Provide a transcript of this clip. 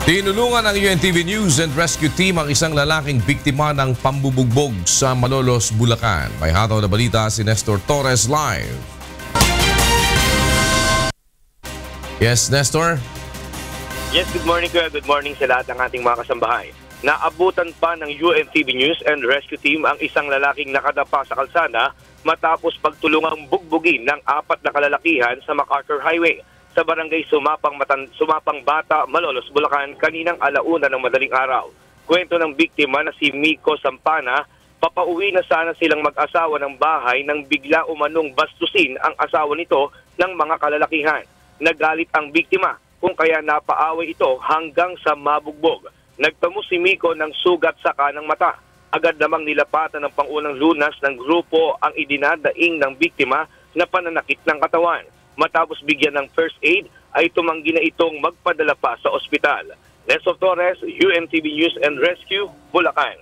Tinulungan ng UNTV News and Rescue Team ang isang lalaking biktima ng pambubugbog sa Malolos, Bulacan. May hataw na balita si Nestor Torres live. Yes, Nestor? Yes, good morning kuya. Good morning sa lahat ng ating mga kasambahay. Naabutan pa ng UNTV News and Rescue Team ang isang lalaking nakadapa sa kalsada matapos pagtulungang bugbugin ng 4 na kalalakihan sa MacArthur Highway sa barangay Sumapang Bata, Malolos, Bulacan kaninang 1:00 ng madaling araw. Kwento ng biktima na si Miko Sampana, papauwi na sana silang mag-asawa ng bahay nang bigla umanong bastusin ang asawa nito ng mga kalalakihan. Nagalit ang biktima kung kaya napaaway ito hanggang sa mabugbog. Nagtamo si Miko ng sugat sa kanang mata. Agad namang nilapatan ng pangunang lunas ng grupo ang idinadaing ng biktima na pananakit ng katawan. Matapos bigyan ng first aid, ay tumanggi na itong magpadala pa sa ospital. Nestor Torres, UNTV News and Rescue, Bulacan.